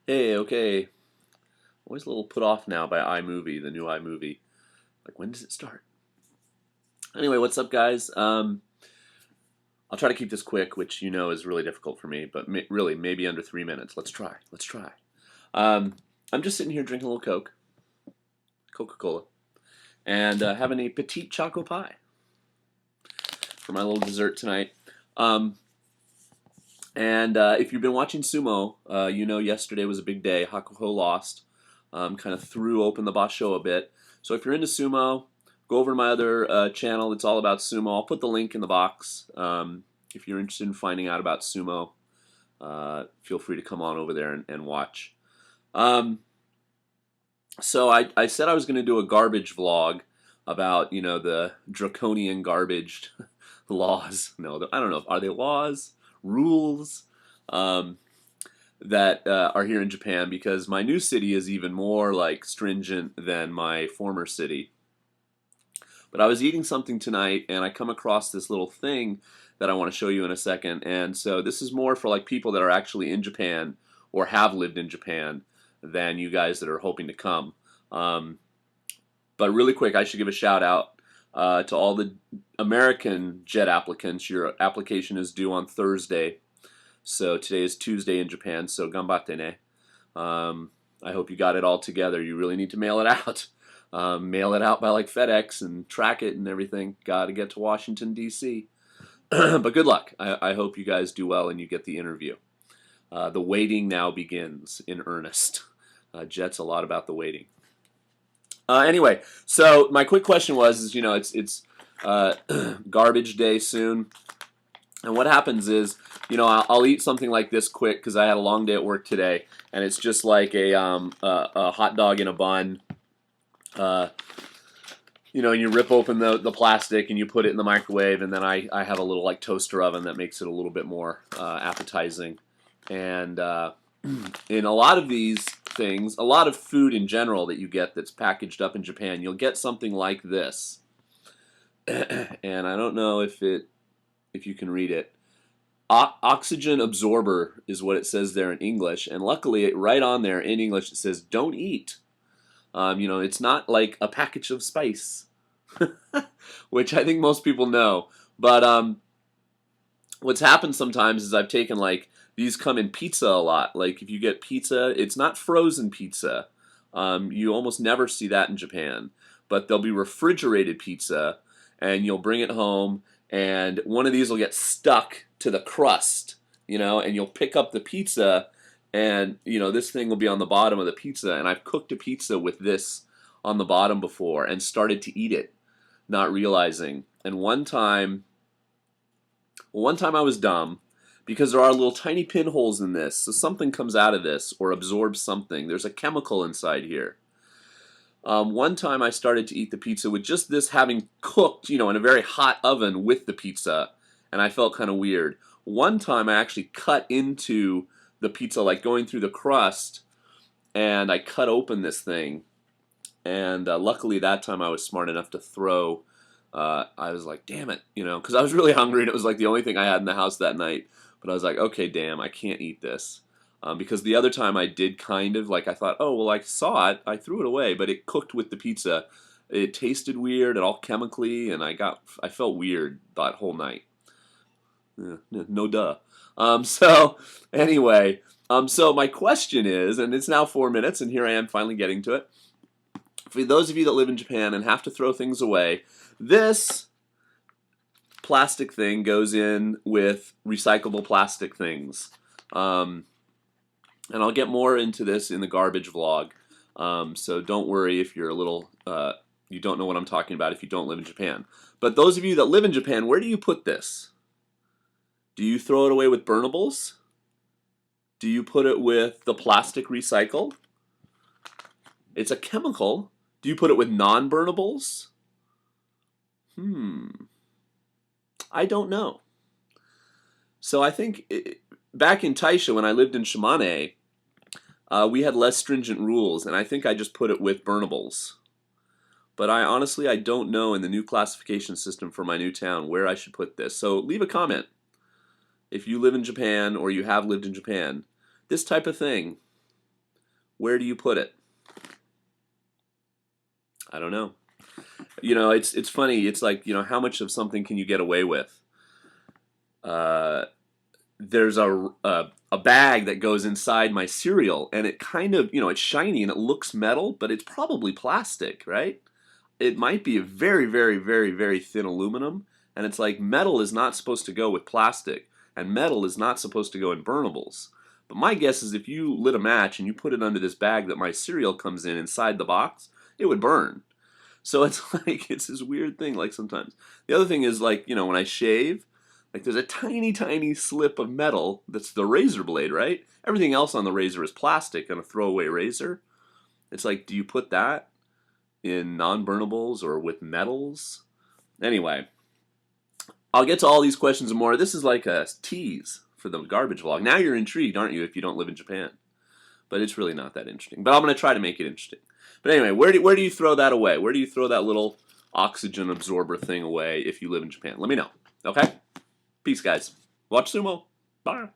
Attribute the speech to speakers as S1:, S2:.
S1: Hey, okay. Always a little put off now by iMovie, the new iMovie. Like, when does it start? Anyway, what's up, guys? I'll try to keep this quick, which you know is really difficult for me, but really, maybe under 3 minutes. Let's try. Let's try. I'm just sitting here drinking a little Coke, Coca-Cola, and having a petite choco pie for my little dessert tonight. And if you've been watching Sumo, you know yesterday was a big day. Hakuho lost. Kind of threw open the basho a bit. So if you're into Sumo, go over to my other channel. It's all about Sumo. I'll put the link in the box. If you're interested in finding out about Sumo, feel free to come on over there and watch. So I said I was going to do a garbage vlog about, you know, the draconian garbage laws. No, I don't know. Are they laws? Rules? That are here in Japan, because my new city is even more like stringent than my former city. But I was eating something tonight and I come across this little thing that I want to show you in a second. And so this is more for like people that are actually in Japan or have lived in Japan than you guys that are hoping to come. But really quick, I should give a shout out to all the American jet applicants. Your application is due on Thursday. So today is Tuesday in Japan, so ganbatte ne. I hope you got it all together. You really need to mail it out. Mail it out by like FedEx and track it and everything. Got to get to Washington, D.C. But good luck. I hope you guys do well and you get the interview. The waiting now begins in earnest. Jet's a lot about the waiting. Anyway, so my quick question was, you know, it's garbage day soon. And what happens is, you know, I'll eat something like this quick because I had a long day at work today, and it's just like a hot dog in a bun. You know, and you rip open the plastic and you put it in the microwave, and then I have a little like toaster oven that makes it a little bit more appetizing. And in a lot of these things, a lot of food in general that you get that's packaged up in Japan, you'll get something like this. And I don't know if you can read it. Oxygen absorber is what it says there in English, and luckily right on there in English it says don't eat. You know, it's not like a package of spice, which I think most people know. But what's happened sometimes is I've taken like, these come in pizza a lot. Like if you get pizza, it's not frozen pizza. You almost never see that in Japan, but there'll be refrigerated pizza, and you'll bring it home, and one of these will get stuck to the crust, you know, and you'll pick up the pizza, and, you know, this thing will be on the bottom of the pizza, and I've cooked a pizza with this on the bottom before and started to eat it, not realizing. And one time I was dumb, because there are little tiny pinholes in this, so something comes out of this or absorbs something. There's a chemical inside here. One time I started to eat the pizza with just this having cooked, you know, in a very hot oven with the pizza, and I felt kind of weird. One time I actually cut into the pizza, like going through the crust, and I cut open this thing, and luckily that time I was smart enough to throw. I was like, damn it, you know, because I was really hungry and it was like the only thing I had in the house that night. But I was like, okay, damn, I can't eat this. Because the other time I did kind of, like I thought, oh, well, I saw it, I threw it away, but it cooked with the pizza. It tasted weird and all chemically, and I felt weird that whole night. No duh. So anyway, so my question is, and it's now 4 minutes, and here I am finally getting to it. For those of you that live in Japan and have to throw things away, this plastic thing goes in with recyclable plastic things. And I'll get more into this in the garbage vlog. So don't worry if you're a little, you don't know what I'm talking about if you don't live in Japan. But those of you that live in Japan, where do you put this? Do you throw it away with burnables? Do you put it with the plastic recycle? It's a chemical. Do you put it with non-burnables? I don't know. So I think back in Taisha, when I lived in Shimane, we had less stringent rules, and I think I just put it with burnables. But I don't know in the new classification system for my new town where I should put this. So leave a comment if you live in Japan or you have lived in Japan. This type of thing, where do you put it? I don't know. You know, it's funny. It's like, you know, how much of something can you get away with? There's a bag that goes inside my cereal, and it kind of, you know, it's shiny and it looks metal, but it's probably plastic, right? It might be a very, very, very, very thin aluminum, and it's like metal is not supposed to go with plastic, and metal is not supposed to go in burnables. But my guess is if you lit a match and you put it under this bag that my cereal comes in inside the box, it would burn. So it's like, it's this weird thing, like sometimes. The other thing is, like, you know, when I shave, like there's a tiny, tiny slip of metal that's the razor blade, right? Everything else on the razor is plastic and a throwaway razor. It's like, do you put that in non-burnables or with metals? Anyway, I'll get to all these questions and more. This is like a tease for the garbage vlog. Now you're intrigued, aren't you, if you don't live in Japan? But it's really not that interesting. But I'm going to try to make it interesting. But anyway, where do you throw that away? Where do you throw that little oxygen absorber thing away if you live in Japan? Let me know. Okay? Peace, guys. Watch Sumo. Bye.